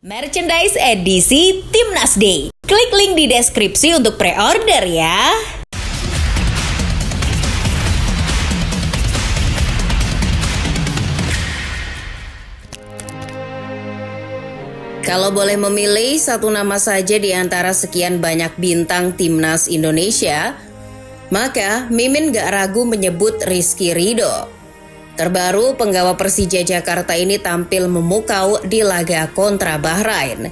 Merchandise edisi Timnas Day. Klik link di deskripsi untuk pre-order ya. Kalau boleh memilih satu nama saja di antara sekian banyak bintang Timnas Indonesia, maka Mimin gak ragu menyebut Rizky Ridho. Terbaru, penggawa Persija Jakarta ini tampil memukau di laga kontra Bahrain.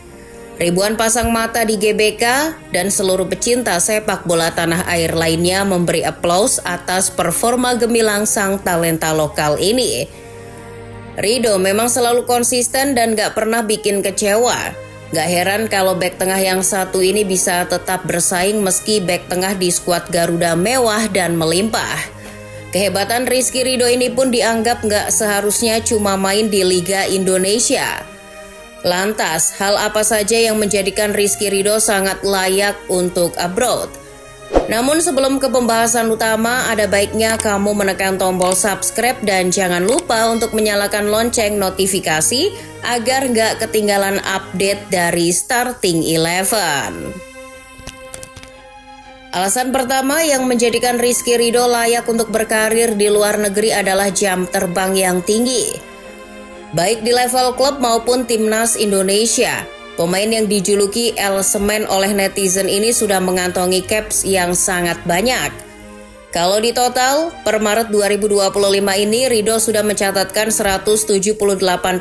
Ribuan pasang mata di GBK dan seluruh pecinta sepak bola tanah air lainnya memberi aplaus atas performa gemilang sang talenta lokal ini. Ridho memang selalu konsisten dan gak pernah bikin kecewa. Gak heran kalau bek tengah yang satu ini bisa tetap bersaing meski bek tengah di skuad Garuda mewah dan melimpah. Kehebatan Rizky Ridho ini pun dianggap gak seharusnya cuma main di Liga Indonesia. Lantas, hal apa saja yang menjadikan Rizky Ridho sangat layak untuk abroad? Namun sebelum ke pembahasan utama, ada baiknya kamu menekan tombol subscribe dan jangan lupa untuk menyalakan lonceng notifikasi agar gak ketinggalan update dari Starting 11. Alasan pertama yang menjadikan Rizky Ridho layak untuk berkarir di luar negeri adalah jam terbang yang tinggi. Baik di level klub maupun Timnas Indonesia, pemain yang dijuluki El Semen oleh netizen ini sudah mengantongi caps yang sangat banyak. Kalau di total, per Maret 2025 ini Ridho sudah mencatatkan 178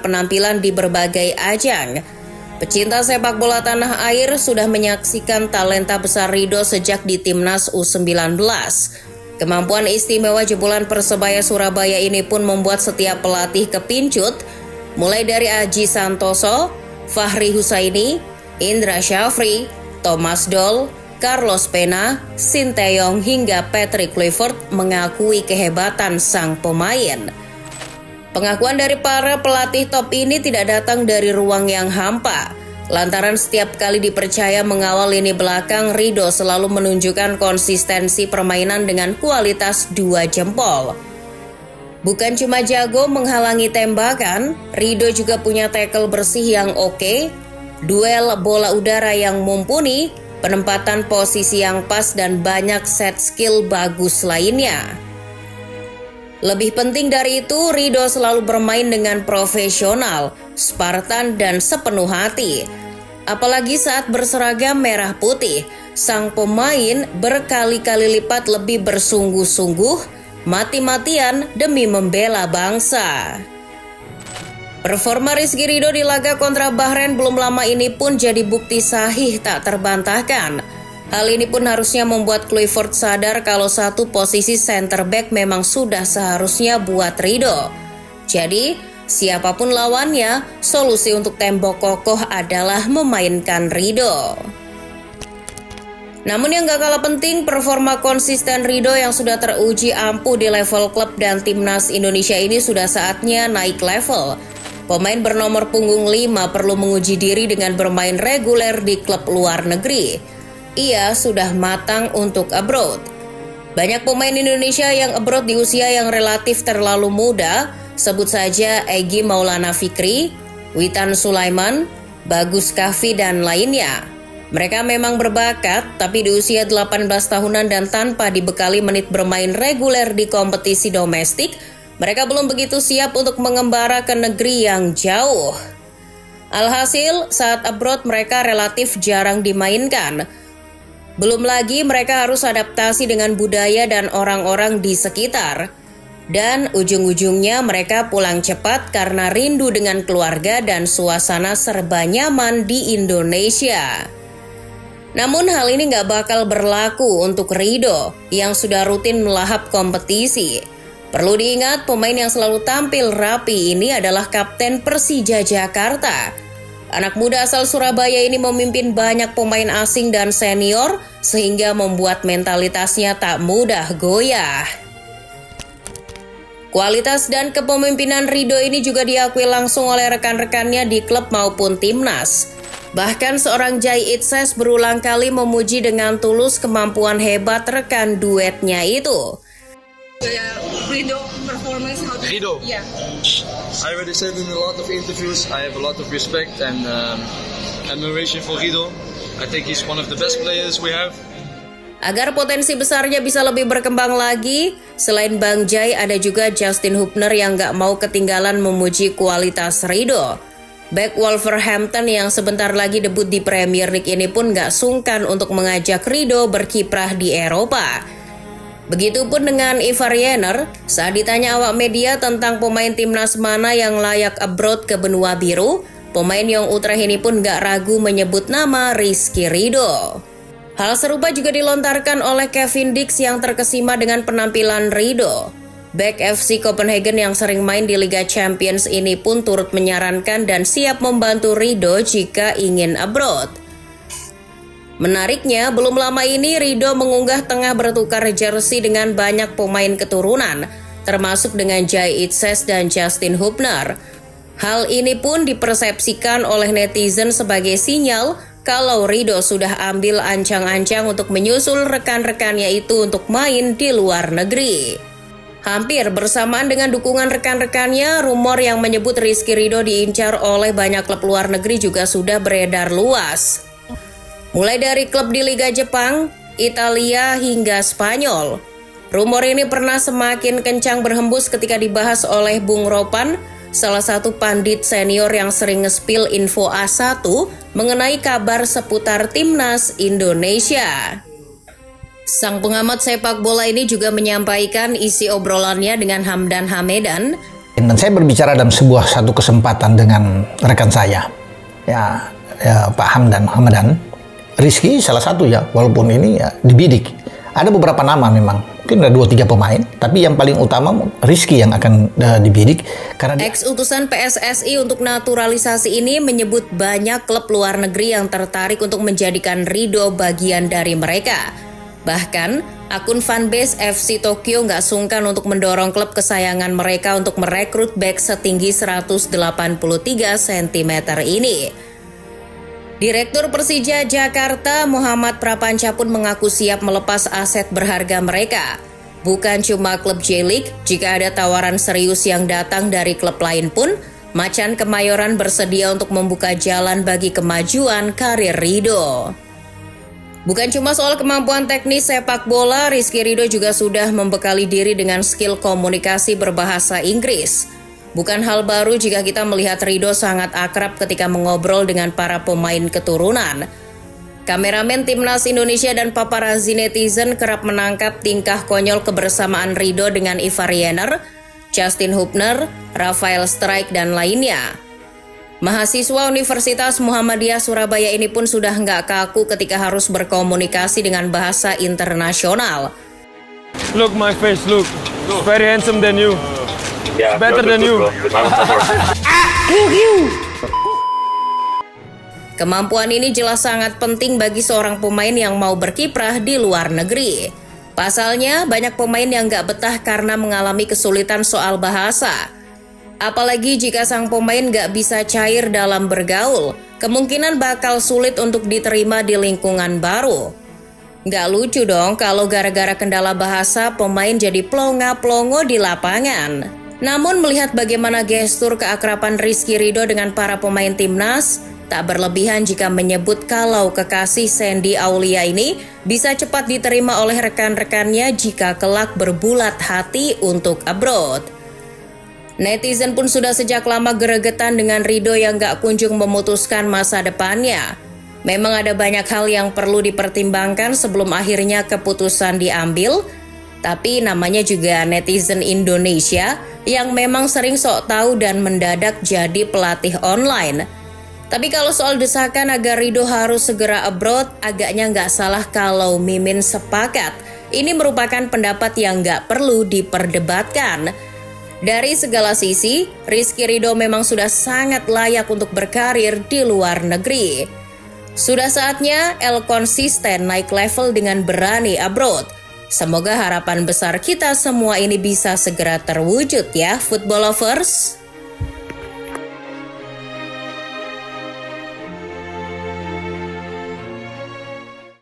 penampilan di berbagai ajang. Pecinta sepak bola tanah air sudah menyaksikan talenta besar Ridho sejak di Timnas U19. Kemampuan istimewa jebolan Persebaya Surabaya ini pun membuat setiap pelatih kepincut, mulai dari Aji Santoso, Fahri Husaini, Indra Syafri, Thomas Doll, Carlos Pena, Sinteyong hingga Patrick Kluivert mengakui kehebatan sang pemain. Pengakuan dari para pelatih top ini tidak datang dari ruang yang hampa. Lantaran setiap kali dipercaya mengawal lini belakang, Ridho selalu menunjukkan konsistensi permainan dengan kualitas 2 jempol. Bukan cuma jago menghalangi tembakan, Ridho juga punya tackle bersih yang oke, duel bola udara yang mumpuni, penempatan posisi yang pas dan banyak set skill bagus lainnya. Lebih penting dari itu, Ridho selalu bermain dengan profesional, Spartan dan sepenuh hati. Apalagi saat berseragam merah putih, sang pemain berkali-kali lipat lebih bersungguh-sungguh, mati-matian demi membela bangsa. Performa Rizky Ridho di laga kontra Bahrain belum lama ini pun jadi bukti sahih tak terbantahkan. Hal ini pun harusnya membuat Kluivert sadar kalau satu posisi center back memang sudah seharusnya buat Ridho. Jadi, siapapun lawannya, solusi untuk tembok kokoh adalah memainkan Ridho. Namun yang gak kalah penting, performa konsisten Ridho yang sudah teruji ampuh di level klub dan Timnas Indonesia ini sudah saatnya naik level. Pemain bernomor punggung 5 perlu menguji diri dengan bermain reguler di klub luar negeri. Ia sudah matang untuk abroad. Banyak pemain Indonesia yang abroad di usia yang relatif terlalu muda, sebut saja Egy Maulana Fikri, Witan Sulaiman, Bagus Kahvi dan lainnya. Mereka memang berbakat, tapi di usia 18 tahunan dan tanpa dibekali menit bermain reguler di kompetisi domestik, mereka belum begitu siap untuk mengembara ke negeri yang jauh. Alhasil, saat abroad mereka relatif jarang dimainkan. Belum lagi mereka harus adaptasi dengan budaya dan orang-orang di sekitar. Dan ujung-ujungnya mereka pulang cepat karena rindu dengan keluarga dan suasana serba nyaman di Indonesia. Namun hal ini gak bakal berlaku untuk Ridho yang sudah rutin melahap kompetisi. Perlu diingat, pemain yang selalu tampil rapi ini adalah kapten Persija Jakarta. Anak muda asal Surabaya ini memimpin banyak pemain asing dan senior sehingga membuat mentalitasnya tak mudah goyah. Kualitas dan kepemimpinan Ridho ini juga diakui langsung oleh rekan-rekannya di klub maupun Timnas. Bahkan seorang Jai Itses berulang kali memuji dengan tulus kemampuan hebat rekan duetnya itu. Rido performance, how do you... Rido? Yeah. I already said in a lot of interviews, I have a lot of respect and admiration for Rido. I think he's one of the best players we have. Agar potensi besarnya bisa lebih berkembang lagi, selain Bang Jai ada juga Justin Hubner yang gak mau ketinggalan memuji kualitas Rido. Back Wolverhampton yang sebentar lagi debut di Premier League ini pun gak sungkan untuk mengajak Rido berkiprah di Eropa. Begitupun dengan Ivar Jenner saat ditanya awak media tentang pemain timnas mana yang layak abroad ke benua biru, pemain Young Utrecht ini pun gak ragu menyebut nama Rizky Rido. Hal serupa juga dilontarkan oleh Kevin Dix yang terkesima dengan penampilan Rido. Back FC Copenhagen yang sering main di Liga Champions ini pun turut menyarankan dan siap membantu Rido jika ingin abroad. Menariknya, belum lama ini Rido mengunggah tengah bertukar jersey dengan banyak pemain keturunan, termasuk dengan Jai Itses dan Justin Hubner. Hal ini pun dipersepsikan oleh netizen sebagai sinyal kalau Rido sudah ambil ancang-ancang untuk menyusul rekan-rekannya itu untuk main di luar negeri. Hampir bersamaan dengan dukungan rekan-rekannya, rumor yang menyebut Rizky Rido diincar oleh banyak klub luar negeri juga sudah beredar luas. Mulai dari klub di Liga Jepang, Italia hingga Spanyol. Rumor ini pernah semakin kencang berhembus ketika dibahas oleh Bung Ropan, salah satu pandit senior yang sering nge-spill info A1 mengenai kabar seputar timnas Indonesia. Sang pengamat sepak bola ini juga menyampaikan isi obrolannya dengan Hamdan Hamedan. Dan saya berbicara dalam satu kesempatan dengan rekan saya, ya Pak Hamdan Hamedan. Rizky salah satu ya, walaupun ini ya dibidik. Ada beberapa nama memang, mungkin ada 2-3 pemain, tapi yang paling utama Rizky yang akan dibidik. Karena Ex-utusan PSSI untuk naturalisasi ini menyebut banyak klub luar negeri yang tertarik untuk menjadikan Rido bagian dari mereka. Bahkan, akun fanbase FC Tokyo nggak sungkan untuk mendorong klub kesayangan mereka untuk merekrut bek setinggi 183 cm ini. Direktur Persija Jakarta Muhammad Prapanca pun mengaku siap melepas aset berharga mereka. Bukan cuma klub J-League, jika ada tawaran serius yang datang dari klub lain pun, Macan Kemayoran bersedia untuk membuka jalan bagi kemajuan karir Rido. Bukan cuma soal kemampuan teknis sepak bola, Rizky Rido juga sudah membekali diri dengan skill komunikasi berbahasa Inggris. Bukan hal baru jika kita melihat Rido sangat akrab ketika mengobrol dengan para pemain keturunan. Kameramen timnas Indonesia dan paparazzi netizen kerap menangkap tingkah konyol kebersamaan Rido dengan Ivar Jenner, Justin Hubner, Rafael Strijk, dan lainnya. Mahasiswa Universitas Muhammadiyah Surabaya ini pun sudah nggak kaku ketika harus berkomunikasi dengan bahasa internasional. Look my face, look. Very handsome than you. Yeah, better than you. Kemampuan ini jelas sangat penting bagi seorang pemain yang mau berkiprah di luar negeri. Pasalnya, banyak pemain yang gak betah karena mengalami kesulitan soal bahasa. Apalagi jika sang pemain gak bisa cair dalam bergaul, kemungkinan bakal sulit untuk diterima di lingkungan baru. Gak lucu dong kalau gara-gara kendala bahasa pemain jadi plonga-plongo di lapangan. Namun melihat bagaimana gestur keakraban Rizky Rido dengan para pemain timnas, tak berlebihan jika menyebut kalau kekasih Sandy Aulia ini bisa cepat diterima oleh rekan-rekannya jika kelak berbulat hati untuk abroad. Netizen pun sudah sejak lama geregetan dengan Rido yang gak kunjung memutuskan masa depannya. Memang ada banyak hal yang perlu dipertimbangkan sebelum akhirnya keputusan diambil, tapi namanya juga netizen Indonesia yang memang sering sok tahu dan mendadak jadi pelatih online. Tapi kalau soal desakan agar Rido harus segera abroad, agaknya nggak salah kalau Mimin sepakat. Ini merupakan pendapat yang nggak perlu diperdebatkan. Dari segala sisi, Rizky Rido memang sudah sangat layak untuk berkarir di luar negeri. Sudah saatnya El konsisten naik level dengan berani abroad. Semoga harapan besar kita semua ini bisa segera terwujud ya, football lovers.